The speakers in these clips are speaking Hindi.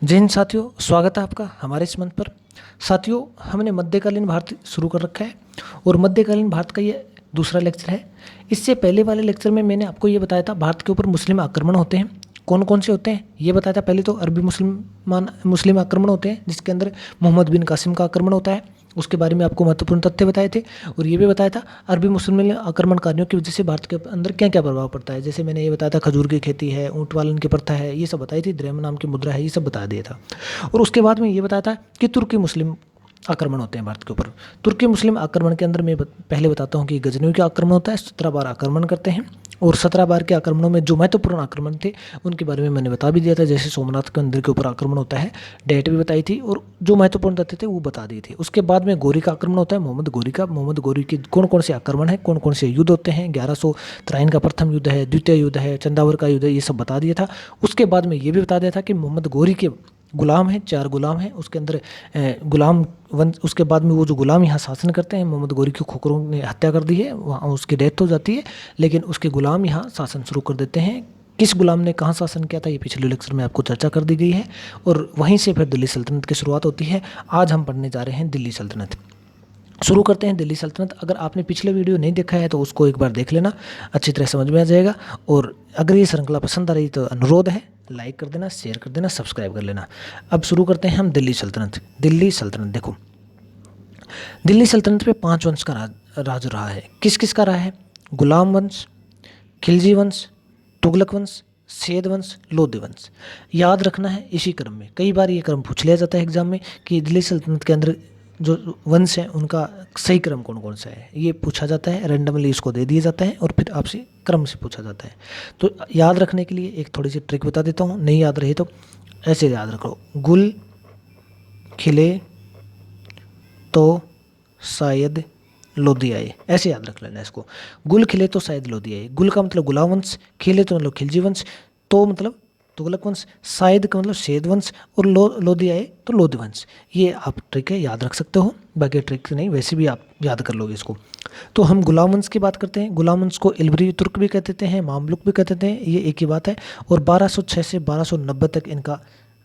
जय हिंद साथियों, स्वागत है आपका हमारे इस मंच पर। साथियों, हमने मध्यकालीन भारत शुरू कर रखा है और मध्यकालीन भारत का ये दूसरा लेक्चर है। इससे पहले वाले लेक्चर में मैंने आपको ये बताया था भारत के ऊपर मुस्लिम आक्रमण होते हैं, कौन कौन से होते हैं ये बताया था। पहले तो अरबी मुस्लिम आक्रमण होते हैं, जिसके अंदर मोहम्मद बिन कासिम का आक्रमण होता है। उसके बारे में आपको महत्वपूर्ण तथ्य बताए थे और ये भी बताया था अरबी मुस्लिम आक्रमणकारियों की वजह से भारत के अंदर क्या क्या प्रभाव पड़ता है। जैसे मैंने ये बताया था खजूर की खेती है, ऊँट पालन की प्रथा है, ये सब बताई थी। द्रह्म नाम की मुद्रा है, ये सब बता दिया था। और उसके बाद में ये बताया था कि तुर्की मुस्लिम आक्रमण होते हैं भारत के ऊपर। तुर्की मुस्लिम आक्रमण के अंदर मैं पहले बताता हूँ कि गजनवी का आक्रमण होता है, 17 बार आक्रमण करते हैं। और 17 बार के आक्रमणों में जो महत्वपूर्ण आक्रमण थे उनके बारे में मैंने बता भी दिया था। जैसे सोमनाथ के मंदिर के ऊपर आक्रमण होता है, डेट भी बताई थी और जो महत्वपूर्ण तथ्य थे वो बता दिए थे। उसके बाद में गौरी का आक्रमण होता है, मोहम्मद गौरी के कौन कौन से आक्रमण है, कौन कौन से युद्ध होते हैं। 1153 का प्रथम युद्ध है, द्वितीय युद्ध है, चंदावर का युद्ध है, ये सब बता दिया था। उसके बाद में ये भी बता दिया था कि मोहम्मद गौरी के गुलाम हैं, 4 गुलाम हैं उसके अंदर। गुलाम वंश, उसके बाद में वो जो गुलाम यहाँ शासन करते हैं, मोहम्मद गौरी की खोखरों ने हत्या कर दी है, वहाँ उसकी डेथ हो जाती है, लेकिन उसके गुलाम यहाँ शासन शुरू कर देते हैं। किस गुलाम ने कहाँ शासन किया था ये पिछले लेक्चर में आपको चर्चा कर दी गई है और वहीं से फिर दिल्ली सल्तनत की शुरुआत होती है। आज हम पढ़ने जा रहे हैं दिल्ली सल्तनत। शुरू करते हैं दिल्ली सल्तनत। अगर आपने पिछले वीडियो नहीं देखा है तो उसको एक बार देख लेना, अच्छी तरह समझ में आ जाएगा। और अगर ये श्रृंखला पसंद आ रही तो अनुरोध है लाइक कर देना, शेयर कर देना, सब्सक्राइब कर लेना। अब शुरू करते हैं हम दिल्ली सल्तनत। दिल्ली सल्तनत देखो, दिल्ली सल्तनत पे 5 वंश का राज रहा है। किस किस का रहा है? गुलाम वंश, खिलजी वंश, तुगलक वंश, सेद वंश, लोधी वंश। याद रखना है इसी क्रम में। कई बार ये क्रम पूछ लिया जाता है एग्जाम में कि दिल्ली सल्तनत के अंदर जो वंश है उनका सही क्रम कौन कौन सा है, ये पूछा जाता है। रैंडमली इसको दे दिया जाता है और फिर आपसे क्रम से पूछा जाता है। तो याद रखने के लिए एक थोड़ी सी ट्रिक बता देता हूँ, नहीं याद रही तो ऐसे याद रखो। गुल खिले तो शायद लोधी आए, ऐसे याद रख लेना इसको। गुल खिले तो शायद लोधी आए। गुल का मतलब गुलाम वंश, खिले तो मतलब खिलजी वंश, तो मतलब तुगलक वंश, शायद का मतलब सेद वंश और लोधी आए तो लोधी वंश। ये आप ट्रिक है, याद रख सकते हो। बाकी ट्रिक नहीं, वैसे भी आप याद कर लोगे इसको। तो हम गुलाम वंश की बात करते हैं। गुलाम वंश को इलबरी तुर्क भी कह देते हैं, मामलुक भी कह देते हैं, ये एक ही बात है। और 1206 से 1290 तक इनका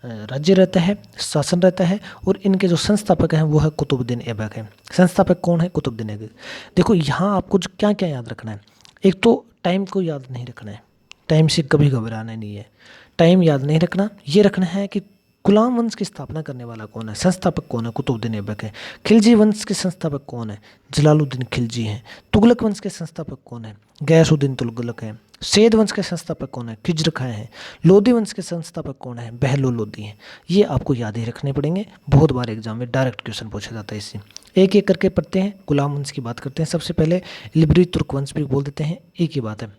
राज्य रहता है, शासन रहता है। और इनके जो संस्थापक हैं वो है कुतुबुद्दीन ऐबक है। संस्थापक कौन है? कुतुबुद्दीन ऐबक। देखो यहाँ आपको जो क्या क्या याद रखना है, एक तो टाइम को याद नहीं रखना है, टाइम से कभी घबराना नहीं है। टाइम याद नहीं रखना, ये रखना है कि गुलाम वंश की स्थापना करने वाला कौन है, संस्थापक कौन है? कुतुबुद्दीन ऐबक है। खिलजी वंश के संस्थापक कौन है? जलालुद्दीन खिलजी हैं। तुगलक वंश के संस्थापक कौन है? गयासुद्दीन तुगलक हैं। सेद वंश के संस्थापक कौन है? खिज्र खां हैं। लोधी वंश के संस्थापक कौन है? बहलोल लोधी हैं। ये आपको याद ही रखने पड़ेंगे, बहुत बार एग्जाम में डायरेक्ट क्वेश्चन पूछा जाता है इससे। एक एक करके पढ़ते हैं। गुलाम वंश की बात करते हैं। सबसे पहले इलबरी तुर्क वंश भी बोल देते हैं, एक ही बात है।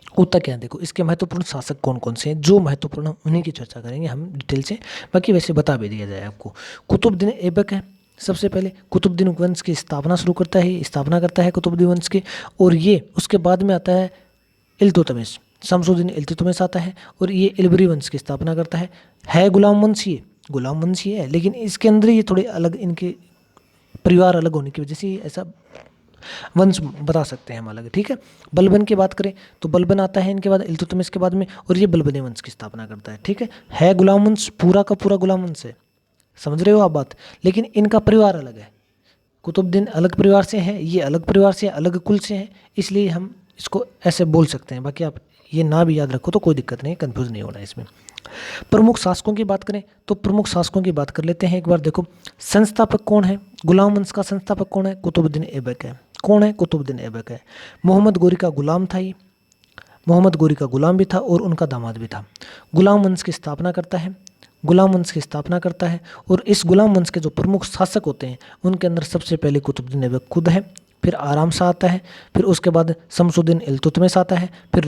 होता क्या है देखो, इसके महत्वपूर्ण शासक कौन कौन से हैं, जो महत्वपूर्ण उन्हीं की चर्चा करेंगे हम डिटेल से। बाकी वैसे बता भी दिया जाए आपको। कुतुबुद्दीन ऐबक है सबसे पहले। कुतुबुद्दीन वंश की स्थापना शुरू करता है, स्थापना करता है कुतुबुद्दीन वंश की। और ये उसके बाद में आता है इल्तुतमिश, शमसुद्दीन इल्तुतमिश आता है और ये इलबरी वंश की स्थापना करता है गुलाम वंश, ये गुलाम वंश ही है, लेकिन इसके अंदर ये थोड़े अलग, इनके परिवार अलग होने की वजह से ऐसा वंश बता सकते हैं हम अलग, ठीक है। बलबन की बात करें तो बलबन आता है इनके बाद, इल्तुतमिश के बाद में, और ये बलबनी वंश की स्थापना करता है, ठीक है गुलाम वंश, पूरा का पूरा गुलाम वंश है, समझ रहे हो आप बात। लेकिन इनका परिवार अलग है। कुतुबुद्दीन अलग परिवार से हैं, ये अलग परिवार से, अलग कुल से हैं, इसलिए हम इसको ऐसे बोल सकते हैं। बाकी आप ये ना भी याद रखो तो कोई दिक्कत नहीं, कंफ्यूज नहीं होना इसमें। प्रमुख शासकों की बात करें तो प्रमुख शासकों की बात कर लेते हैं एक बार। देखो संस्थापक कौन है? गुलाम वंश का संस्थापक कौन है? कुतुबुद्दीन ऐबक है। कौन है? कुतुबुद्दीन ऐबक है। मोहम्मद गौरी का गुलाम था ये, मोहम्मद गौरी का गुलाम भी था और उनका दामाद भी था। गुलाम वंश की स्थापना करता है, गुलाम वंश की स्थापना करता है। और इस गुलाम वंश के जो प्रमुख शासक होते हैं उनके अंदर सबसे पहले कुतुबुद्दीन ऐबक खुद है, फिर आराम शाह आता है, फिर उसके बाद शमसुद्दीन इल्तुतमिश आता है, फिर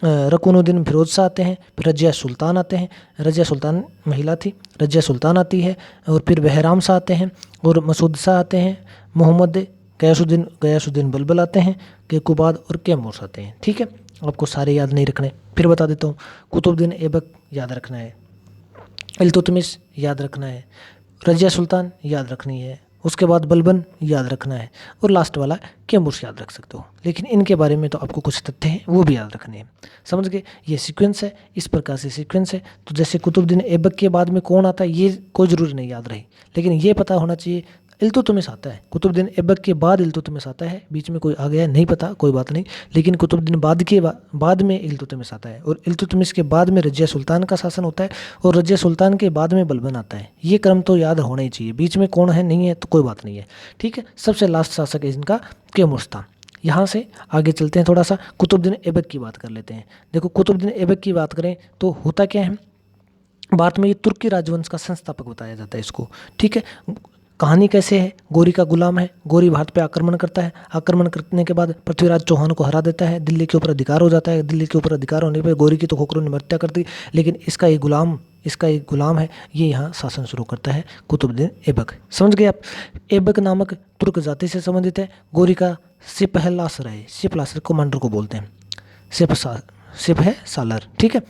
रकुनुद्दीन फिरोज शाह आते हैं, फिर रजिया सुल्तान आते हैं। रजिया सुल्तान महिला थी, रजिया सुल्तान आती है, और फिर बहराम शाह आते हैं, और मसूद शाह आते हैं, मोहम्मद गयासुद्दीन बलबल आते हैं, केकुबाद और कैमूर आते हैं, ठीक है। आपको सारे याद नहीं रखने, फिर बता देता हूँ। कुतुबुद्दीन ऐबक याद रखना है, इल्तुतमिश याद रखना है, रजिया सुल्तान याद रखनी है, उसके बाद बलबन याद रखना है, और लास्ट वाला कैमूर्स याद रख सकते हो। लेकिन इनके बारे में तो आपको कुछ तथ्य हैं वो भी याद रखने हैं। समझ गए? ये सीक्वेंस है, इस प्रकार से सीक्वेंस है। तो जैसे कुतुबुद्दीन ऐबक के बाद में कौन आता है ये कोई ज़रूरी नहीं याद रही, लेकिन ये पता होना चाहिए इल्तुतमिश आता है। कुतुबुद्दीन ऐबक के बाद इल्तुतमिश आता है, बीच में कोई आ गया नहीं पता, कोई बात नहीं। लेकिन कुतुबुद्दीन बाद में इल्तुतमिश आता है, और इल्तुतमिश के बाद में रजिया सुल्तान का शासन होता है, और रजिया सुल्तान के बाद में बलबन आता है। ये क्रम तो याद होना ही चाहिए। बीच में कौन है नहीं है तो कोई बात नहीं है, ठीक है। सबसे लास्ट शासक है इनका कैमूर्स था। यहाँ से आगे चलते हैं, थोड़ा सा कुतुबुद्दीन ऐबक की बात कर लेते हैं। देखो कुतुबुद्दीन ऐबक की बात करें तो होता क्या है, भारत में ये तुर्की राजवंश का संस्थापक बताया जाता है इसको, ठीक है। कहानी कैसे है, गोरी का गुलाम है, गोरी भारत पे आक्रमण करता है, आक्रमण करने के बाद पृथ्वीराज चौहान को हरा देता है, दिल्ली के ऊपर अधिकार हो जाता है। दिल्ली के ऊपर अधिकार होने पर गोरी की तो खोखरों ने हत्या कर दी, लेकिन इसका एक गुलाम है, ये यहाँ शासन शुरू करता है कुतुबुद्दीन ऐबक। समझ गए आप? ऐबक नामक तुर्क जाति से संबंधित है। गोरी का सिपहलासर है, सिपहलासर कमांडर को बोलते हैं, सिप है सालर, ठीक है,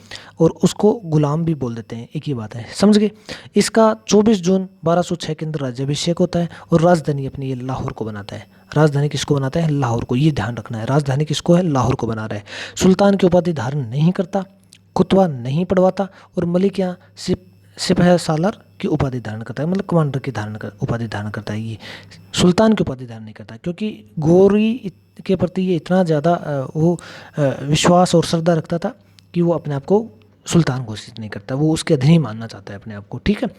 और उसको गुलाम भी बोल देते हैं, एक ही बात है। समझ गए? इसका 24 जून 1206 के अंदर राज्याभिषेक होता है, और राजधानी अपनी ये लाहौर को बनाता है। राजधानी किसको बनाता है? लाहौर को। ये ध्यान रखना है, राजधानी किसको है? लाहौर को बना रहा है। सुल्तान की उपाधि धारण नहीं करता, खुतबा नहीं पढ़वाता, और मलिक यहाँ सिपह सालार की उपाधि धारण करता है, मतलब कमांडर की उपाधि धारण करता है। ये सुल्तान की उपाधि धारण नहीं करता, क्योंकि गोरी के प्रति ये इतना ज़्यादा विश्वास और श्रद्धा रखता था कि वो अपने आप को सुल्तान घोषित नहीं करता, वो उसके अधीन ही मानना चाहता है अपने आप को, ठीक है।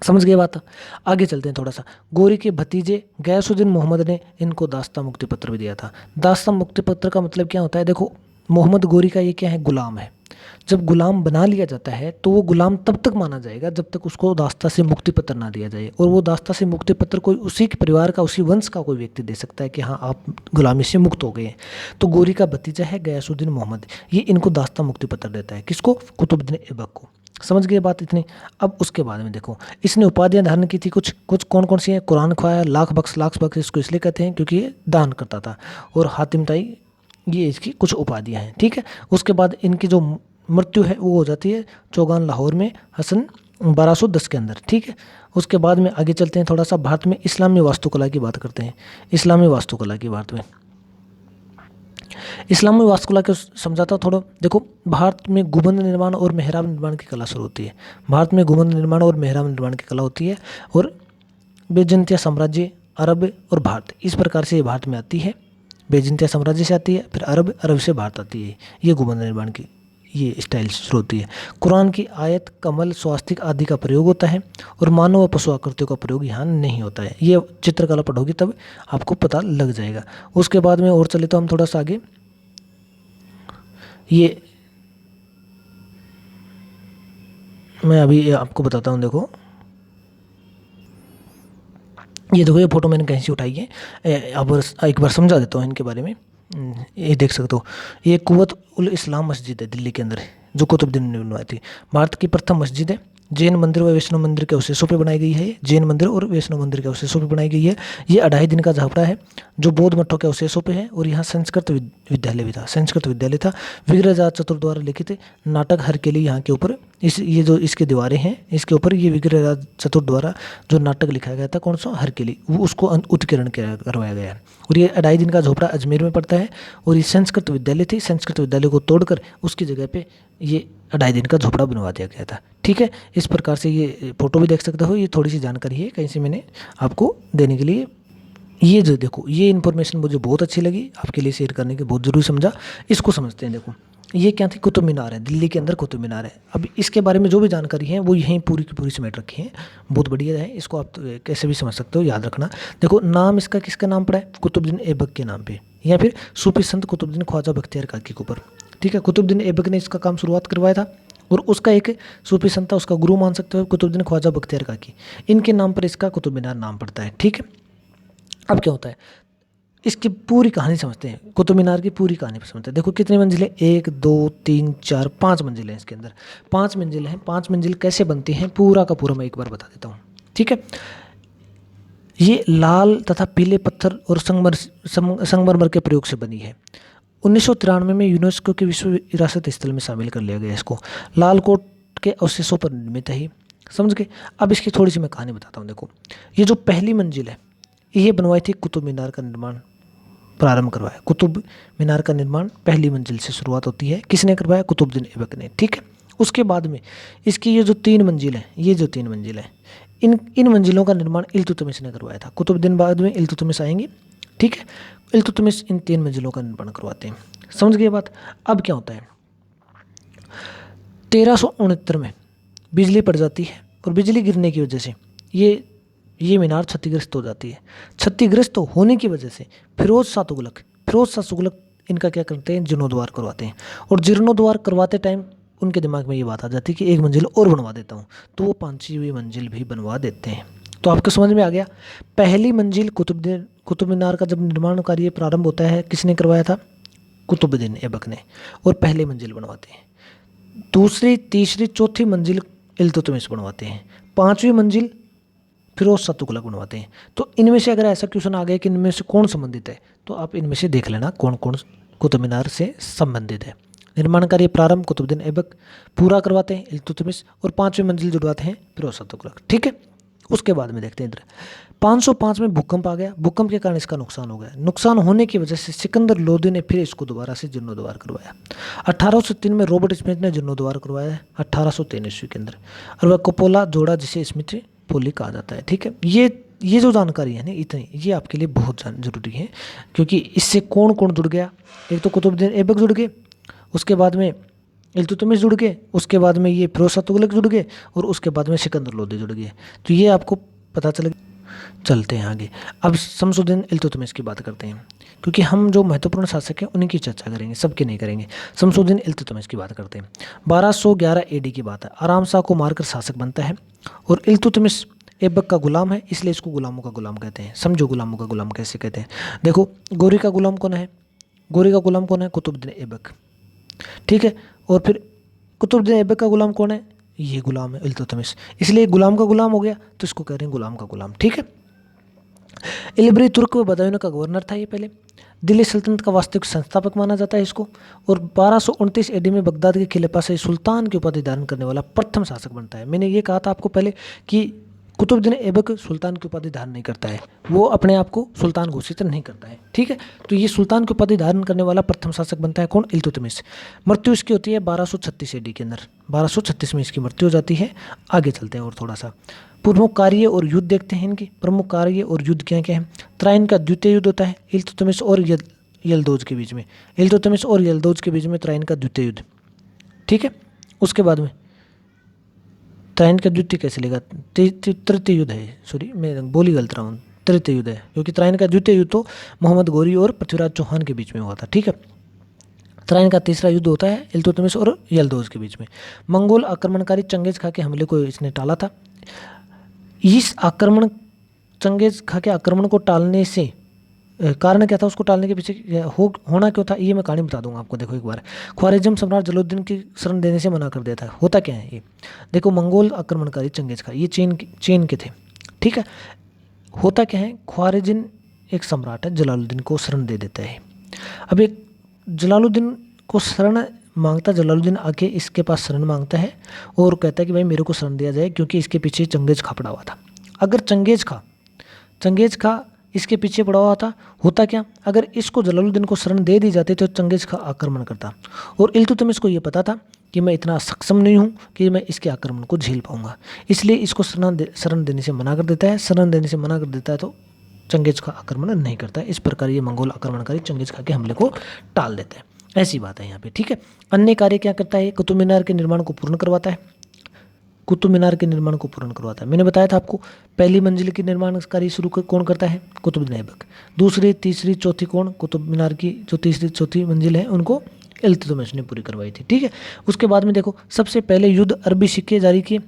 समझ गए बात? आगे चलते हैं थोड़ा सा। गोरी के भतीजे गयासुद्दीन मोहम्मद ने इनको दास्ता मुक्ति पत्र भी दिया था। दास्ता मुक्ति पत्र का मतलब क्या होता है? देखो, मोहम्मद गोरी का ये क्या है? गुलाम है। जब गुलाम बना लिया जाता है तो वो गुलाम तब तक माना जाएगा जब तक उसको दास्ता से मुक्ति पत्र ना दिया जाए, और वो दास्ता से मुक्ति पत्र कोई उसी के परिवार का, उसी वंश का कोई व्यक्ति दे सकता है कि हाँ आप गुलामी से मुक्त हो गए हैं। तो गोरी का भतीजा है गयासुद्दीन मोहम्मद, ये इनको दास्ता मुक्ति पत्र देता है। किसको? कुतुबुद्दीन ऐबक को। समझ गए बात इतनी? अब उसके बाद में देखो, इसने उपाधियां धारण की थी कुछ कौन कौन सी हैं? कुरान ख्वाया, लाख बख्श इसको इसलिए कहते हैं क्योंकि ये दान करता था, और हातिम ताई, ये इसकी कुछ उपाधियां हैं, ठीक है। उसके बाद इनकी जो मृत्यु है वो हो जाती है चौगान लाहौर में हसन 1210 के अंदर, ठीक है। उसके बाद में आगे चलते हैं, थोड़ा सा भारत में इस्लामी वास्तुकला की बात करते हैं। इस्लामी वास्तुकला की भारत में इस्लामी वास्तुकला को समझाता हूँ थोड़ा। देखो, भारत में गुंबद निर्माण और मेहराब निर्माण की कला शुरू होती है। भारत में गुंबद निर्माण और मेहराब निर्माण की कला होती है, और बैजंतिया साम्राज्य, अरब और भारत, इस प्रकार से ये भारत में आती है। बैजंतिया साम्राज्य से आती है, फिर अरब से भारत आती है। ये गुंबद निर्माण की ये स्टाइल शुरू होती है। कुरान की आयत, कमल, स्वास्तिक आदि का प्रयोग होता है, और मानव व पशु आकृतियों का प्रयोग यहाँ नहीं होता है। ये चित्रकला पढ़ोगी तब आपको पता लग जाएगा। उसके बाद में और चले तो हम थोड़ा सा आगे, ये मैं अभी आपको बताता हूँ। देखो, ये देखो, ये फोटो मैंने कहीं से उठाई है। अब एक बार समझा देता हूँ इनके बारे में। ये देख सकते हो, ये कुव्वत उल इस्लाम मस्जिद है दिल्ली के अंदर, जो कुतुबुद्दीन ने बनवाई थी। भारत की प्रथम मस्जिद है। जैन मंदिर व वैष्णव मंदिर के अवशेषों पे बनाई गई है। जैन मंदिर और वैष्णव मंदिर के अवशेषों पे बनाई गई है। ये 2.5 दिन का झपड़ा है जो बौद्ध मठों के अवशेषों पे है, और यहाँ संस्कृत विद्यालय भी था। संस्कृत विद्यालय था। विग्रहराज चतुर द्वारा लिखित नाटक हरकेली यहाँ के ऊपर, ये जो इसके दीवारें हैं इसके ऊपर ये विग्रहराज चतुर द्वारा जो नाटक लिखा गया था, कौन सा? हरकेली, वो उसको उत्कीर्ण करवाया गया है। और ये 2.5 दिन का झोपड़ा अजमेर में पड़ता है, और ये संस्कृत विद्यालय थी। संस्कृत विद्यालय को तोड़कर उसकी जगह पे ये 2.5 दिन का झोपड़ा बनवा दिया गया था, ठीक है। इस प्रकार से ये फोटो भी देख सकते हो। ये थोड़ी सी जानकारी है कहीं से मैंने आपको देने के लिए। ये जो देखो, ये इन्फॉर्मेशन मुझे बहुत अच्छी लगी, आपके लिए शेयर करने के बहुत ज़रूरी समझा। इसको समझते हैं। देखो, ये क्या थी? कुतुब मीनार है, दिल्ली के अंदर कुतुब मीनार है। अब इसके बारे में जो भी जानकारी है वो यहीं पूरी की पूरी समेट रखी है, बहुत बढ़िया है। इसको आप कैसे भी समझ सकते हो, याद रखना। देखो, नाम इसका किसका नाम पड़ा है? कुतुबुद्दीन ऐबक के नाम पे, या फिर सूफी संत कुतुबुद्दीन ख्वाजा बख्तियार काकी के ऊपर, ठीक है। कुतुबुद्दीन ऐबक ने इसका काम शुरुआत करवाया था, और उसका एक सूफी संत था, उसका गुरु मान सकते हो, कुतुबुद्दीन ख्वाजा बख्तियार काकी। इनके नाम पर इसका कुतुब मीनार नाम पड़ता है, ठीक है। अब क्या होता है, इसकी पूरी कहानी समझते हैं। कुतुब मीनार की पूरी कहानी समझते हैं। देखो, कितनी मंजिलें? 1 2 3 4 5 मंजिलें हैं इसके अंदर। 5 मंजिलें हैं। 5 मंजिल कैसे बनती हैं पूरा का पूरा मैं एक बार बता देता हूँ, ठीक है। ये लाल तथा पीले पत्थर और संगमरमर के प्रयोग से बनी है। 1993 में यूनेस्को के विश्व विरासत स्थल में शामिल कर लिया गया इसको। लाल कोट के अवशेषों पर निर्मित है। समझ गए। अब इसकी थोड़ी सी मैं कहानी बताता हूँ। देखो, ये जो पहली मंजिल है ये बनवाई थी, कुतुब मीनार का निर्माण प्रारंभ करवाया। कुतुब मीनार का निर्माण पहली मंजिल से शुरुआत होती है। किसने करवाया? कुतुबुद्दीन ऐबक ने। ठीक है। उसके बाद में इसकी ये जो 3 मंजिल है, ये जो 3 मंजिल है, इन मंजिलों का निर्माण इल्तुतमिश ने करवाया था। कुतुबुद्दीन बाद में इल्तुतमिश आएंगे। ठीक है। इल्तुतमिश इन 3 मंजिलों का निर्माण करवाते हैं। समझ गए बात। अब क्या होता है, 1369 में बिजली पड़ जाती है और बिजली गिरने की वजह से ये मीनार क्षतिग्रस्त हो जाती है। क्षतिग्रस्त होने की वजह से फिरोज शाह तुगलक इनका क्या करते हैं, जीर्णोद्धार करवाते हैं। और जीर्णोद्धार करवाते टाइम उनके दिमाग में ये बात आ जाती है कि एक मंजिल और बनवा देता हूँ, तो वो 5वीं मंजिल भी बनवा देते हैं। तो आपको समझ में आ गया। पहली मंजिल कुतुब मीनार का जब निर्माण कार्य प्रारंभ होता है, किसने करवाया था? कुतुबुद्दीन ऐबक ने। और पहली मंजिल बनवाते हैं। दूसरी, तीसरी, चौथी मंजिल इल्तुतमिश बनवाते हैं। 5वीं मंजिल फिरोज शाह तुगलक बनवाते हैं। तो इनमें से अगर ऐसा क्वेश्चन आ गया कि इनमें से कौन संबंधित है, तो आप इनमें से देख लेना कौन कौन कुतुब मीनार से संबंधित है। निर्माण कार्य प्रारंभ कुतुबुद्दीन ऐबक, पूरा करवाते हैं इल्तुतमिश, और 5वीं मंजिल जुड़वाते हैं फिरोज शाह तुगलक। ठीक है। उसके बाद में देखते हैं इधर 505 में भूकंप आ गया। भूकंप के कारण इसका नुकसान हो गया। नुकसान होने की वजह से सिकंदर लोदी ने फिर इसको दोबारा से जीर्णोद्धार करवाया। 1803 में रॉबर्ट स्मिथ ने जीर्णोद्धार करवाया है, 1803 ईस्वी के अंदर। और वह कपोला जोड़ा जिसे स्मिथ पोली कहा जाता है। ठीक है। ये जो जानकारी है ना, इतनी ये आपके लिए बहुत जरूरी है, क्योंकि इससे कौन कौन जुड़ गया। एक तो कुतुबुद्दीन ऐबक जुड़ गए, उसके बाद में इल्तुतमिश जुड़ गए, उसके बाद में ये फिरोज शाह तुगलक जुड़ गए, और उसके बाद में सिकंदर लोदी जुड़ गए। तो ये आपको पता चलते हैं आगे। अब शमसुद्दीन इल्तुतमिश की बात करते हैं, क्योंकि हम जो महत्वपूर्ण शासक हैं उन्हीं की चर्चा करेंगे, सबके नहीं करेंगे। शमसुद्दीन इल्तुतमिश की बात करते हैं। 1211 AD की बात है। आराम शाह को मारकर शासक बनता है, और इल्तुतमिश ऐबक का गुलाम है, इसलिए इसको गुलामों का गुलाम कहते हैं। समझो गुलामों का गुलाम कैसे कहते हैं। देखो, गोरी का गुलाम कौन है? कुतुबुद्दीन ऐबक। ठीक है। और फिर कुतुबुद्दीन ऐबक का गुलाम कौन है? ये गुलाम है इल्तुतमिश, इसलिए गुलाम का गुलाम हो गया, तो इसको कह रहे हैं गुलाम का गुलाम। ठीक है। इल्बरी तुर्क व बदायूं का गवर्नर था ये पहले। दिल्ली सल्तनत का वास्तविक संस्थापक माना जाता है इसको। और 1229 AD में बगदाद के खिलाफत से सुल्तान की उपाधि धारण करने वाला प्रथम शासक बनता है। मैंने ये कहा था आपको पहले कि कुतुबुद्दीन ऐबक सुल्तान की उपाधि धारण नहीं करता है, वो अपने आप को सुल्तान घोषित नहीं करता है। ठीक है। तो ये सुल्तान की उपाधि धारण करने वाला प्रथम शासक बनता है कौन? इल्तुतमिश। मृत्यु इसकी होती है 1236 AD के अंदर। 1236 में इसकी मृत्यु हो जाती है। आगे चलते हैं और थोड़ा सा प्रमुख कार्य और युद्ध देखते हैं। इनके प्रमुख कार्य और युद्ध क्या क्या है। त्राइन का द्वितीय युद्ध होता है इल्तुतमिश और यल्दौज के बीच में। इल्तुतमिश और यल्दौज के बीच में त्राइन का द्वितीय युद्ध। ठीक है। उसके बाद में त्राइन का द्वितीय कैसे लेगा? तृतीय युद्ध है, सॉरी मैं बोली गलत रहा हूँ, तृतीय युद्ध है, क्योंकि त्राइन का द्वितीय युद्ध तो मोहम्मद गौरी और पृथ्वीराज चौहान के बीच में हुआ था। ठीक है। त्राइन का तीसरा युद्ध होता है इल्तुतमिश और यल्दौज के बीच में। मंगोल आक्रमणकारी चंगेज खा के हमले को इसने टाला था। इस चंगेज खा के आक्रमण को टालने से कारण क्या था, उसको टालने के पीछे होना क्यों था, ये मैं कहानी बता दूंगा आपको। देखो, एक बार ख्वारिज़म सम्राट जलालुद्दीन की शरण देने से मना कर दिया था। होता क्या है ये, देखो, मंगोल आक्रमणकारी चंगेज खा, ये चीन के थे। ठीक है। होता क्या है, ख्वारिज़म एक सम्राट है, जलालुद्दीन को शरण दे देता है। अब एक जलालुद्दीन को शरण मांगता, जलालुद्दीन आके इसके पास शरण मांगता है और कहता है कि भाई मेरे को शरण दिया जाए, क्योंकि इसके पीछे चंगेज खा पड़ा हुआ था। अगर चंगेज खा इसके पीछे पड़ा हुआ था, होता क्या, अगर इसको जलालुद्दीन को शरण दे दी जाती तो चंगेज खा आक्रमण करता। और इल्तुतमिश को ये पता था कि मैं इतना सक्षम नहीं हूँ कि मैं इसके आक्रमण को झेल पाऊंगा, इसलिए इसको शरण देने से मना कर देता है। शरण देने से मना कर देता है तो चंगेज खा आक्रमण नहीं करता है। इस प्रकार ये मंगोल आक्रमणकारी चंगेज खा के हमले को टाल देता है। ऐसी बात है यहाँ पे। ठीक है। अन्य कार्य क्या करता है, कुतुब मीनार के निर्माण को पूर्ण करवाता है। मैंने बताया था आपको, पहली मंजिल की निर्माण कार्य शुरू कौन करता है? कुतुबुद्दीन ऐबक। दूसरी, तीसरी, चौथी कौन? कुतुब मीनार की जो तीसरी चौथी मंजिल है उनको इल्तुतमिश ने पूरी करवाई थी। ठीक है। उसके बाद में देखो, सबसे पहले युद्ध अरबी सिक्के जारी किए,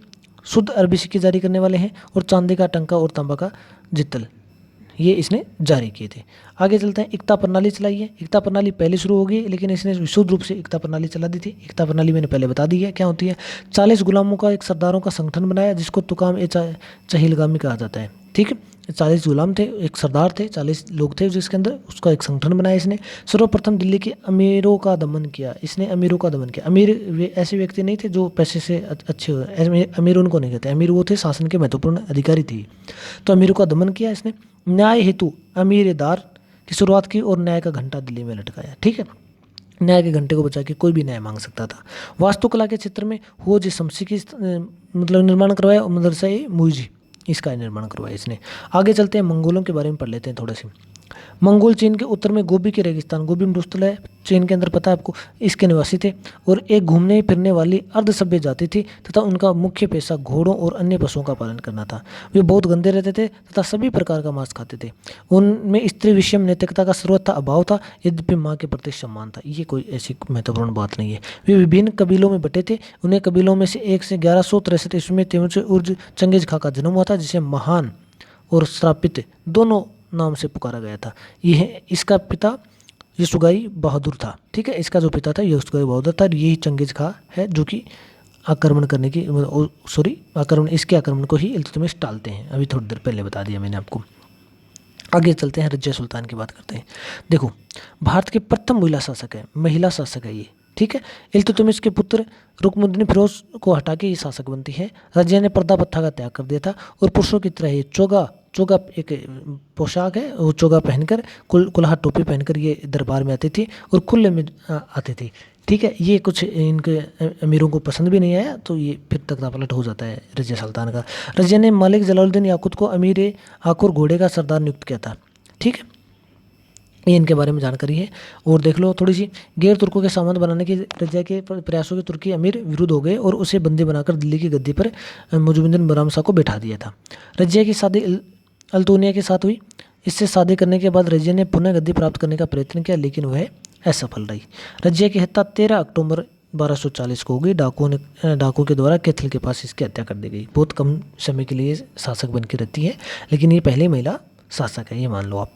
शुद्ध अरबी सिक्के जारी करने वाले हैं, और चांदी का टंका और तांबा का जितल ये इसने जारी किए थे। आगे चलते हैं, इक्ता प्रणाली चलाई है। इक्ता प्रणाली पहले शुरू हो गई, लेकिन इसने विशुद्ध रूप से इक्ता प्रणाली चला दी थी। इक्ता प्रणाली मैंने पहले बता दी है क्या होती है। 40 गुलामों का एक सरदारों का संगठन बनाया, जिसको तुकाम ए चहिलगामी कहा जाता है। ठीक है। 40 गुलाम थे, एक सरदार थे, 40 लोग थे जिसके अंदर, उसका एक संगठन बनाया इसने। सर्वप्रथम दिल्ली के अमीरों का दमन किया इसने, अमीरों का दमन किया। अमीर वे ऐसे व्यक्ति नहीं थे जो पैसे से अच्छे हुए, अमीर उनको नहीं कहते, अमीर वो थे शासन के महत्वपूर्ण अधिकारी थे। तो अमीरों का दमन किया इसने। न्याय हेतु अमीरदार की शुरुआत की और न्याय का घंटा दिल्ली में लटकाया, ठीक है। न्याय के घंटे को बचा के कोई भी न्याय मांग सकता था। वास्तुकला के क्षेत्र में हो जी शमसी की मतलब निर्माण करवाया, और मदरसा ए मुइजी इसका निर्माण करवाया इसने। आगे चलते हैं, मंगोलों के बारे में पढ़ लेते हैं थोड़े से। मंगोल चीन के उत्तर में गोबी के रेगिस्तान, गोबी मरुस्थल है चीन के अंदर, पता है आपको, इसके निवासी थे और एक घूमने फिरने वाली अर्ध सभ्य जाति थी तथा उनका मुख्य पेशा घोड़ों और अन्य पशुओं का पालन करना था। वे बहुत गंदे रहते थे तथा सभी प्रकार का मांस खाते थे। उनमें स्त्री विषम नैतिकता का सर्वथा अभाव था, यद्यपि माँ के प्रति सम्मान था। ये कोई ऐसी महत्वपूर्ण बात नहीं है। वे विभिन्न कबीलों में बटे थे। उन्हें कबीलों में से एक से 1163 ईस्वी में तिमुर उर्ज चंगेज खां का जन्म हुआ था, जिसे महान और श्रापित दोनों नाम से पुकारा गया था। यह इसका पिता यसुगाई बहादुर था, ठीक है। इसका जो पिता था यसुगाई बहादुर था, यही चंगेज खां है जो कि आक्रमण करने की आक्रमण, इसके आक्रमण को ही इल्तुतमिश टालते हैं। अभी थोड़ी देर पहले बता दिया मैंने आपको। आगे चलते हैं, रजिया सुल्तान की बात करते हैं। देखो, भारत के प्रथम महिला शासक है ये, ठीक है। इल्तुतमिश के पुत्र रुकनुद्दीन फिरोज को हटा के ये शासक बनती है। रजिया ने पर्दा प्रथा का त्याग कर दिया था और पुरुषों की तरह ही चोगा एक पोशाक है, वो चोगा पहनकर कुल्हा टोपी पहनकर ये दरबार में आती थी और खुले में आती थी, ठीक है। ये कुछ इनके अमीरों को पसंद भी नहीं आया, तो ये फिर तख्ता पलट हो जाता है रजिया सुल्तान का। रजिया ने मलिक जलालुद्दीन याकूत को अमीर आकुर घोड़े का सरदार नियुक्त किया था, ठीक है। ये इनके बारे में जानकारी है। और देख लो थोड़ी सी, गैर तुर्कों के सामंत बनाने के रजिया के प्रयासों के तुर्की अमीर विरुद्ध हो गए और उसे बंदी बनाकर दिल्ली की गद्दी पर मुजुमुद्दीन बहराम शाह को बैठा दिया था। रजिया की शादी अल्तुनिया के साथ हुई। इससे शादी करने के बाद रजिया ने पुनः गद्दी प्राप्त करने का प्रयत्न किया, लेकिन वह असफल रही। रजिया की हत्या 13 अक्टूबर 1240 को हो गई। डाकू के द्वारा कैथल के पास इसकी हत्या कर दी गई। बहुत कम समय के लिए शासक बन के रहती है, लेकिन ये पहली महिला शासक है, ये मान लो आप।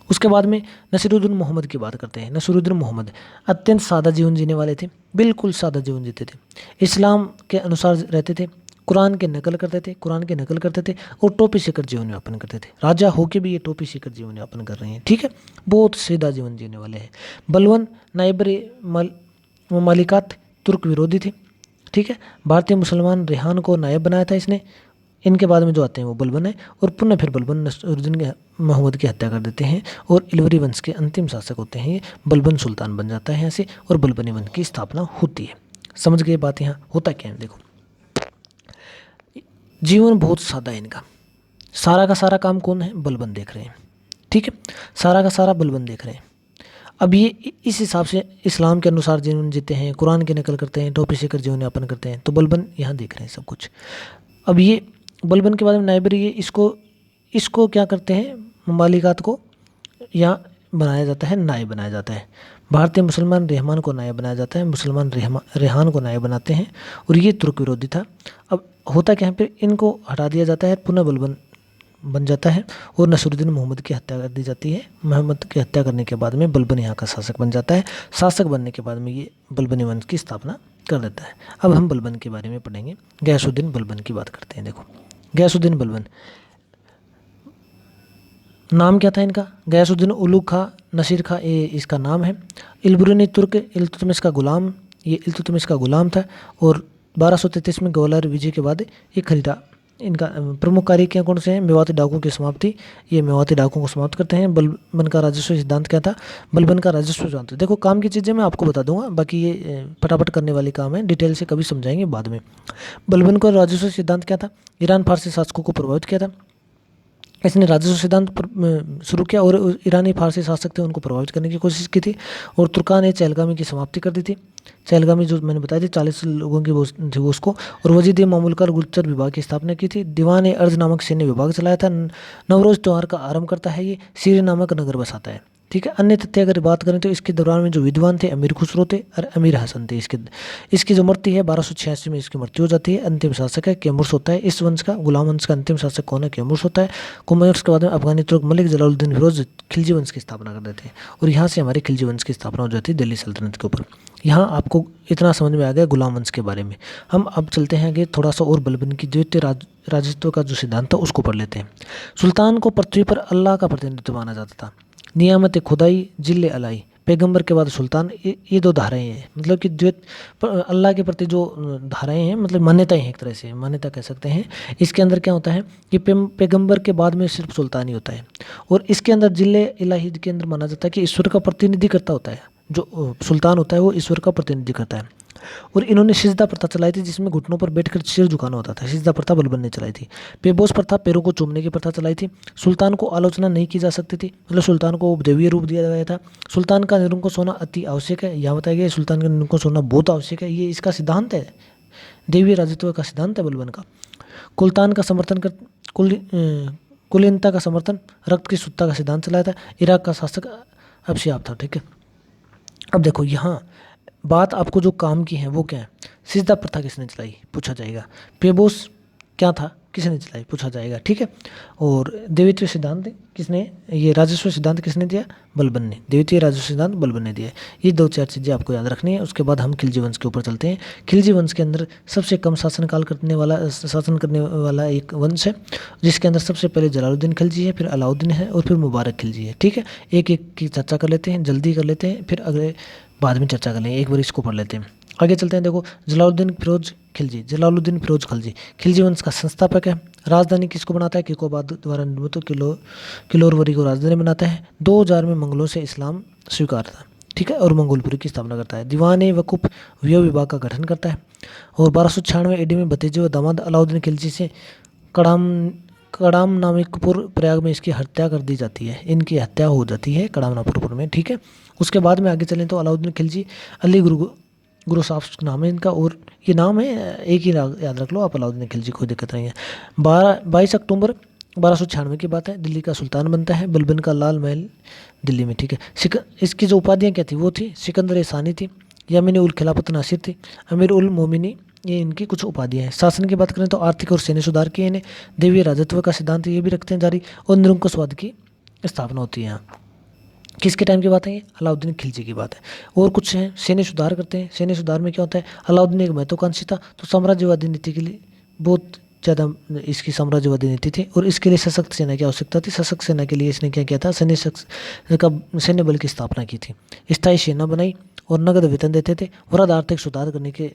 उसके बाद में नसीरुद्दीन मोहम्मद की बात करते हैं। नसीरुद्दीन मोहम्मद अत्यंत सादा जीवन जीने वाले थे, बिल्कुल सादा जीवन जीते थे। इस्लाम के अनुसार रहते थे, कुरान की नकल करते थे और टोपी सीकर जीवन यापन करते थे। राजा होके भी ये टोपी सीकर जीवन यापन कर रहे हैं, ठीक है। बहुत सीधा जीवन जीने वाले हैं। बलवन नायब ममालिकात तुर्क विरोधी थे, ठीक है। भारतीय मुसलमान रेहान को नायब बनाया था इसने। इनके बाद में जो आते हैं वो बलबन है, और पुनः फिर बलबन नसीरुद्दीन मोहम्मद की हत्या कर देते हैं और इलवरी वंश के अंतिम शासक होते हैं ये। बलबन सुल्तान बन जाता है यहाँ से और बलबनी वंश की स्थापना होती है। समझ गए बात? यहाँ होता क्या है, देखो, जीवन बहुत सादा है इनका। सारा का सारा काम कौन है? बलबन देख रहे हैं, ठीक है। सारा का सारा बलबन देख रहे हैं। अब ये इस हिसाब से इस्लाम के अनुसार जीवन जीते हैं, कुरान की नकल करते हैं, टोपी सीकर जीवन यापन करते हैं, तो बलबन यहाँ देख रहे हैं सब कुछ। अब ये बलबन के बाद में नायबरी, ये इसको क्या करते हैं, ममालिकात को यहाँ बनाया जाता है, नायब बनाया जाता है। भारतीय मुसलमान रहमान को नायब बनाया जाता है, मुसलमान रेहान को नायब बनाते हैं, और ये तुर्क विरोधी था। अब होता क्या है, फिर इनको हटा दिया जाता है, पुनः बलबन बन जाता है और नसीरुद्दीन मोहम्मद की हत्या कर दी जाती है। मोहम्मद की हत्या करने के बाद में बलबन यहाँ का शासक बन जाता है। शासक बनने के बाद में ये बलबनी वंश की स्थापना कर देता है। अब हम बलबन के बारे में पढ़ेंगे। गयासुद्दीन बलबन की बात करते हैं। देखो, गयासुद्दीन बलबन, नाम क्या था इनका? गयासुद्दीन उलुग खां नसीर खां, ये इसका नाम है। इल्बुरुनी तुर्क इल्तुतमिश का गुलाम, ये इल्तुतमिश का गुलाम था और 1233 में ग्वालियर विजय के बाद ये खरीदा। इनका प्रमुख कार्य क्या कौन से हैं? मेवाती डाकुओं की समाप्ति। ये मेवाती डाकुओं को समाप्त करते हैं। बलबन का राजस्व सिद्धांत क्या था? बलबन का राजस्व सिद्धांत, देखो काम की चीज़ें मैं आपको बता दूंगा, बाकी ये फटाफट करने वाली काम है, डिटेल से कभी समझाएंगे बाद में। बलबन का राजस्व सिद्धांत क्या था? ईरान फारसी शासकों को प्रभावित किया था। इसने राजस्व सिद्धांत शुरू किया और ईरानी फारसी शासक थे उनको प्रभावित करने की कोशिश की थी, और तुर्कान ने चहलगामी की समाप्ति कर दी थी। चहलगामी जो मैंने बताई थी 40 लोगों की वो थी उसको, और वजीद मामूलकर गुप्तचर विभाग की स्थापना की थी। दीवान अर्ज नामक सैन्य विभाग चलाया था। नवरोज त्यौहार का आरंभ करता है ये। सीरी नामक नगर बसाता है। ठीक है। अन्य तथ्य अगर बात करें तो इसके दौरान में जो विद्वान थे अमीर खुसरो थे और अमीर हसन थे। इसकी जो मृत्यु है 1286 में इसकी मृत्यु हो जाती है। अंतिम शासक है कैमुर्स होता है इस वंश का। गुलाम वंश का अंतिम शासक कौन है? कैमुर्स होता है। कैमुर्स के बाद में अफगानी तुर्क मलिक जलालुद्दीन फिरोज खिलजी वंश की स्थापना कर देते हैं और यहाँ से हमारे खिलजी वंश की स्थापना हो जाती है दिल्ली सल्तनत के ऊपर। यहाँ आपको इतना समझ में आ गया गुलाम वंश के बारे में। हम अब चलते हैं आगे थोड़ा सा और बलबन की द्वितीय राजत्व का जो सिद्धांत था उसको पढ़ लेते हैं। सुल्तान को पृथ्वी पर अल्लाह का प्रतिनिधित्व माना जाता था। नियामत खुदाई जिल्ले अलाई पैगंबर के बाद सुल्तान, ये दो धाराएं हैं। मतलब कि अल्लाह के प्रति जो धाराएं हैं मतलब मान्यताएं हैं, एक तरह से मान्यता कह सकते हैं। इसके अंदर क्या होता है कि पैगंबर के बाद में सिर्फ सुल्तान ही होता है और इसके अंदर जिले इलाही के अंदर माना जाता है कि ईश्वर का प्रतिनिधि करता होता है। जो सुल्तान होता है वो ईश्वर का प्रतिनिधि करता है। और इन्होंने सिजदा प्रथा चलाई थी जिसमें घुटनों पर बैठकर सिर झुकाना होता था। सिजदा प्रथा बलबन ने चलाई थी। पेबोस प्रथा पैरों को चूमने की प्रथा चलाई थी। सुल्तान को आलोचना नहीं की जा सकती थी, मतलब सुल्तान को उपदेवीय रूप दिया गया था। सुल्तान का निरंकुश होना अति आवश्यक है, यहाँ बताया गया सुल्तान का निरंकुश होना बहुत आवश्यक है। ये इसका सिद्धांत है, देवीय राजत्व का सिद्धांत है बलबन का। कुलतान का समर्थन कर कुलीनता का समर्थन, रक्त की शुद्धता का सिद्धांत चलाया था। इराक का शासक अबशियाब था। ठीक है, अब देखो यहाँ बात आपको जो काम की है वो क्या है। सिजदा प्रथा किसने चलाई पूछा जाएगा। पेबोस क्या था किसने चलाई पूछा जाएगा। ठीक है, और देवीत्व सिद्धांत किसने, ये राजस्व सिद्धांत किसने दिया? बलबन ने। देवीत्व राजस्व सिद्धांत बलबन ने दिया। ये दो चार चीज़ें आपको याद रखनी है। उसके बाद हम खिलजी वंश के ऊपर चलते हैं। खिलजी वंश के अंदर सबसे कम शासन करने वाला एक वंश है जिसके अंदर सबसे पहले जलालुद्दीन खिलजी है, फिर अलाउद्दीन है और फिर मुबारक खिलजी है। ठीक है, एक एक की चर्चा कर लेते हैं, जल्दी कर लेते हैं, फिर अगले बाद में चर्चा कर लेंगे। एक बार इसको पढ़ लेते हैं, आगे चलते हैं। देखो जलालुद्दीन फिरोज खिलजी, जलालुद्दीन फिरोज खिलजी खिलजी वंश का संस्थापक है। राजधानी किसको बनाता है? किकोबाद द्वारा निर्मित किलोरवरी को राजधानी बनाता है। 2000 में मंगलों से इस्लाम स्वीकार था। ठीक है, और मंगोलपुरी की स्थापना करता है। दीवान वकूफ व्यय विभाग का गठन करता है और 1296 ईडी में भतीजे व दामाद अलाउद्दीन खिलजी से कड़ाम नामिकपुर प्रयाग में इसकी हत्या कर दी जाती है। इनकी हत्या हो जाती है कड़ामनापुरपुर में। ठीक है, उसके बाद में आगे चलें तो अलाउद्दीन खिलजी अली गुरु साहब नाम है इनका, और ये नाम है एक ही याद रख लो आप, अलाउद्दीन खिलजी, कोई दिक्कत नहीं है। 22 अक्टूबर 1296 की बात है, दिल्ली का सुल्तान बनता है। बलबन का लाल महल दिल्ली में। ठीक है, इसकी जो उपाधियाँ क्या थी वो थी सिकंदर सानी थी, यमीन उल खिलाफत नासिर थी, अमीर उल मोमिनी, ये इनकी कुछ उपाधियाँ हैं। शासन की बात करें तो आर्थिक और सैन्य सुधार किए इन्हें, देवीय राजत्व का सिद्धांत ये भी रखते हैं जारी, और निरंकुशवाद की स्थापना होती है। यहाँ किसके टाइम की बात है? अलाउद्दीन खिलजी की बात है। और कुछ हैं सैन्य सुधार करते हैं। सैन्य सुधार में क्या होता है? अलाउद्दीन एक महत्वाकांक्षी था तो साम्राज्यवादी नीति के लिए बहुत ज़्यादा इसकी साम्राज्यवादी नीति थी और इसके लिए सशक्त सेना की आवश्यकता थी। सशक्त सेना के लिए इसने क्या किया था? सैन्य बल की स्थापना की थी, स्थायी सेना बनाई और नगद वेतन देते थे। वृहद आर्थिक सुधार करने के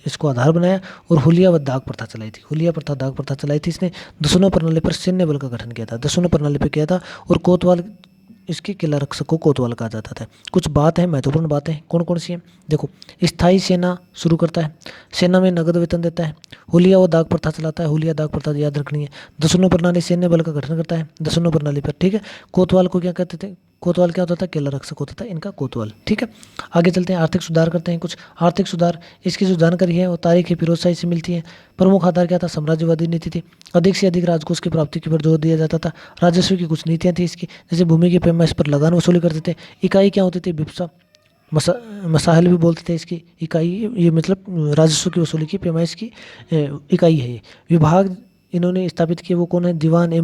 इसको आधार बनाया और हुलिया व दाग प्रथा चलाई थी। हुलिया प्रथा दाग प्रथा चलाई थी इसने। दसनों प्रणाली पर सैन्य बल का गठन किया था, दसनों प्रणाली पर किया था। और कोतवाल, इसके किला रक्षक को कोतवाल कहा जाता था। कुछ बात है, महत्वपूर्ण बातें कौन कौन सी हैं देखो। स्थायी सेना शुरू करता है, सेना में नगद वेतन देता है, हुलिया और दाग प्रथा चलाता है। हुलिया दाग प्रथा याद रखनी है। दसनों प्रणाली सैन्य बल का गठन करता है दसनों प्रणाली पर। ठीक है, कोतवाल को क्या कहते थे? कोतवाल क्या होता था? किला रक्षक होता था इनका कोतवाल। ठीक है, आगे चलते हैं। आर्थिक सुधार करते हैं कुछ। आर्थिक सुधार इसकी जो जानकारी है वो तारीख फिरोज शाही से मिलती है। प्रमुख आधार क्या था? साम्राज्यवादी नीति थी। अधिक से अधिक राजकोष की प्राप्ति की पर जोर दिया जाता था। राजस्व की कुछ नीतियाँ थी इसकी, जैसे भूमि की पैमाइश पर लगान वसूली करते थे। इकाई क्या होती थी? विप्सा मसाहल भी बोलते थे इसकी इकाई। ये मतलब राजस्व की वसूली की पैमाइश की इकाई है ये। विभाग इन्होंने स्थापित किए वो कौन है? दीवान ए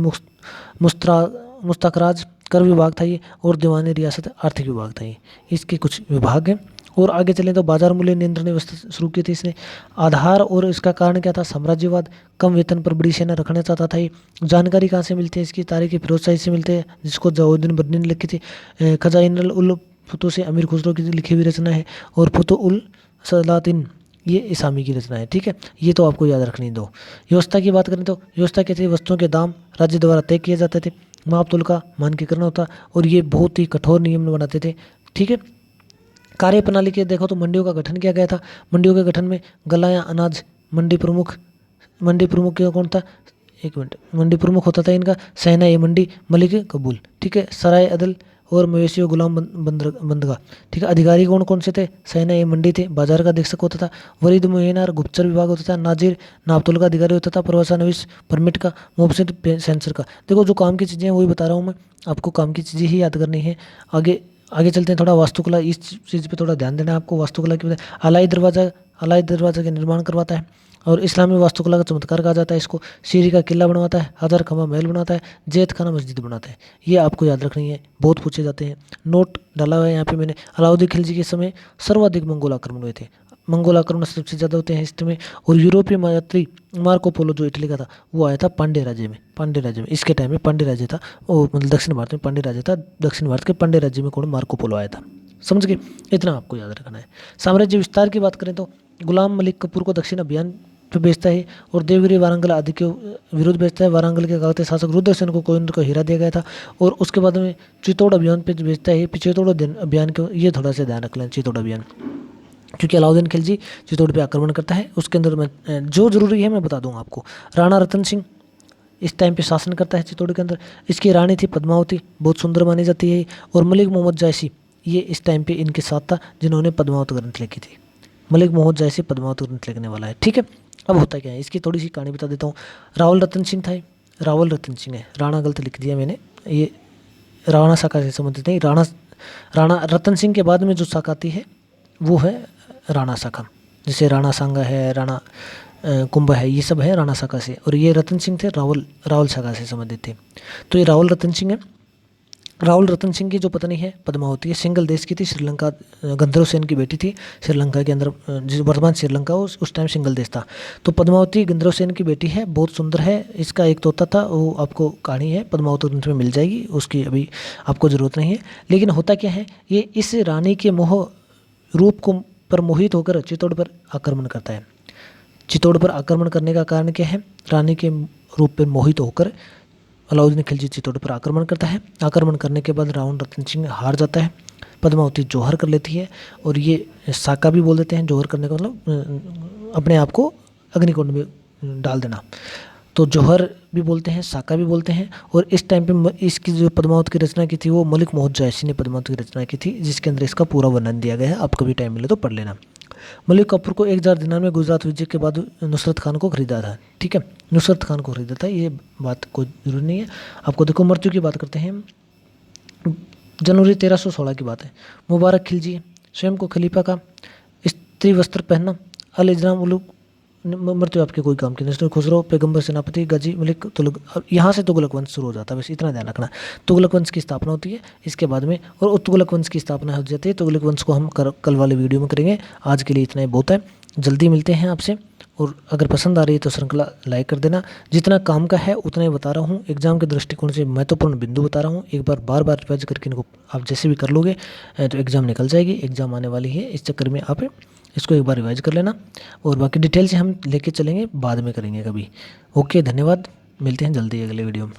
मुस्तखराज कर विभाग था ये, और दीवान रियासत आर्थिक विभाग था ये। इसके कुछ विभाग हैं। और आगे चलें तो बाजार मूल्य नियंत्रण व्यवस्था शुरू की थी इसने। आधार और इसका कारण क्या था? साम्राज्यवाद, कम वेतन पर बड़ी सेना रखना चाहता था ये। जानकारी कहाँ से मिलती है इसकी? तारीख फिरोज शाही से मिलते हैं, जिसको जवाउद्दीन बर्नी ने लिखी थी। खजाइनुल उल फतू से अमीर खुसरो की लिखी हुई रचना है, और फतू उल सलातिन ये इसामी की रचना है। ठीक है, ये तो आपको याद रखनी दो। व्यवस्था की बात करें तो व्यवस्था क्या थी? वस्तुओं के दाम राज्य द्वारा तय किए जाते थे, माप तोल का मानकीकरण होता, और ये बहुत ही कठोर नियम बनाते थे। ठीक है, कार्य प्रणाली के देखो तो मंडियों का गठन किया गया था। मंडियों के गठन में गला या अनाज मंडी प्रमुख कौन था? एक मिनट, मंडी प्रमुख होता था इनका सहना ए मंडी मलिक कबूल। ठीक है, सराय अदल और मवेशी व गुलाम बंदगा। ठीक है, अधिकारी कौन कौन से थे? सैन्य एवं मंडी थे, बाजार का अधीक्षक होता था, वरीद मुइनार गुप्तचर विभाग होता था, नाजिर नापतोल का अधिकारी होता था, प्रवासानविश परमिट का, मुबसिर सेंसर का। देखो जो काम की चीज़ें हैं वही बता रहा हूँ मैं, आपको काम की चीज़ें ही याद करनी है। आगे आगे चलते हैं, थोड़ा वास्तुकला, इस चीज़ पे थोड़ा ध्यान देना है आपको। वास्तुकला की अलाई दरवाज़ा का निर्माण करवाता है, और इस्लामी वास्तुकला का चमत्कार कहा जाता है इसको। सीरी का किला बनवाता है, हजार खमा महल बनाता है, जैत खाना मस्जिद बनाता है। ये आपको याद रखनी है, बहुत पूछे जाते हैं। नोट डाला हुआ है यहाँ पे मैंने। अलाउद्दीन खिलजी के समय सर्वाधिक मंगोल आक्रमण हुए थे, मंगोल आक्रमण सबसे ज़्यादा होते हैं हिस्ट्री में। और यूरोपीय यात्री मार्को पोलो जो इटली का था, वो आया था पांड्य राज्य में। इसके टाइम में पांड्य राज्य था, वो मतलब दक्षिण भारत में पांड्य राज्य था। दक्षिण भारत के पांड्य राज्य में कौन? मार्को पोलो आया था। समझ गए? इतना आपको याद रखना है। साम्राज्य विस्तार की बात करें तो गुलाम मलिक कपूर को दक्षिण अभियान पे भेजता है, और देवगिरी वारंगल आदि के विरुद्ध भेजता है। वारंगल के काकतीय शासक रुद्रसेन को कोयिंद को हीरा दिया गया था। और उसके बाद में चित्तौड़ अभियान पे भेजता है। चित्तौड़ अभियान को ये थोड़ा सा ध्यान रख लें, चित्तौड़ अभियान, क्योंकि अलाउद्दीन खिलजी चित्तौड़ पे आक्रमण करता है। उसके अंदर मैं जो जरूरी है मैं बता दूंगा आपको। राणा रतन सिंह इस टाइम पे शासन करता है चित्तौड़ के अंदर। इसकी रानी थी पद्मावती, बहुत सुंदर मानी जाती है। और मलिक मोहम्मद जायसी ये इस टाइम पे इनके साथ था, जिन्होंने पद्मावत ग्रंथ लिखी थी। मलिक मोहम्मद जायसी पद्मावत ग्रंथ लिखने वाला है। ठीक है, अब होता क्या है इसकी थोड़ी सी कहानी बता देता हूँ। रावल रतन सिंह था, रावल रतन सिंह है, राणा गलत लिख दिया मैंने, ये राणा शाखा से संबंधित नहीं। राणा रतन सिंह के बाद में जो शाखा आती है वो है राणा शाखा। जैसे राणा सांगा है, राणा कुंभा है, ये सब है राणा शाखा से। और ये रतन सिंह थे रावल शाखा से संबंधित थे। तो ये रावल रतन सिंह है। रावल रतन सिंह की जो पत्नी है पद्मावती है, सिंगल देश की थी, श्रीलंका, गंधर्व सेन की बेटी थी। श्रीलंका के अंदर जिस वर्तमान श्रीलंका उस टाइम सिंगल देश था। तो पद्मावती गंधर्व सेन की बेटी है, बहुत सुंदर है। इसका एक तोता था, वो आपको कहानी है पद्मावती ग्रंथ में मिल जाएगी, उसकी अभी आपको ज़रूरत नहीं है। लेकिन होता क्या है, ये इस रानी के मोह रूप को पर मोहित होकर चित्तौड़ पर आक्रमण करता है। चित्तौड़ पर आक्रमण करने का कारण क्या है? रानी के रूप पर मोहित होकर अलाउद्दीन खिलजी चित्तौड़ पर आक्रमण करता है। आक्रमण करने के बाद रावण रतन सिंह हार जाता है, पद्मावती जौहर कर लेती है। और ये साका भी बोल देते हैं, जौहर करने का मतलब अपने आप को अग्निकुंड में डाल देना। तो जौहर भी बोलते हैं, साका भी बोलते हैं। और इस टाइम पे इसकी जो पद्मावत की रचना की थी वो मलिक मोहम्मद जायसी ने पद्मावत की रचना की थी, जिसके अंदर इसका पूरा वर्णन दिया गया है। आप कभी टाइम मिले तो पढ़ लेना। मलिक कपूर को 1000 दिनार में गुजरात विजय के बाद नुसरत खान को खरीदा था। ठीक है, नुसरत खान को खरीदा था, ये बात कोई जरूरी नहीं है आपको। देखो मृत्यु की बात करते हैं, जनवरी 1316 की बात है। मुबारक खिलजी स्वयं को खलीफा का स्त्री वस्त्र पहनना। अल इजराम उलूक मृत्यु आपके कोई काम की नहीं। खुसरो पैगंबर सेनापति गाजी मलिक तुगलक, अब यहाँ से तुगलक वंश शुरू हो जाता है, बस इतना ध्यान रखना। तुगलक वंश की स्थापना होती है इसके बाद में, और तुगलक वंश की स्थापना हो जाती है। तुगलक वंश को हम कल वाले वीडियो में करेंगे। आज के लिए इतना ही बहुत है, जल्दी मिलते हैं आपसे। और अगर पसंद आ रही है तो श्रृंखला लाइक कर देना। जितना काम का है उतना ही बता रहा हूँ, एग्जाम के दृष्टिकोण से महत्वपूर्ण बिंदु बता रहा हूँ। एक बार बार रिवाइज करके इनको आप जैसे भी कर लोगे तो एग्ज़ाम निकल जाएगी। एग्ज़ाम आने वाली है, इस चक्कर में आप इसको एक बार रिवाइज कर लेना। और बाकी डिटेल से हम लेके चलेंगे, बाद में करेंगे कभी। ओके, धन्यवाद, मिलते हैं जल्दी अगले वीडियो में।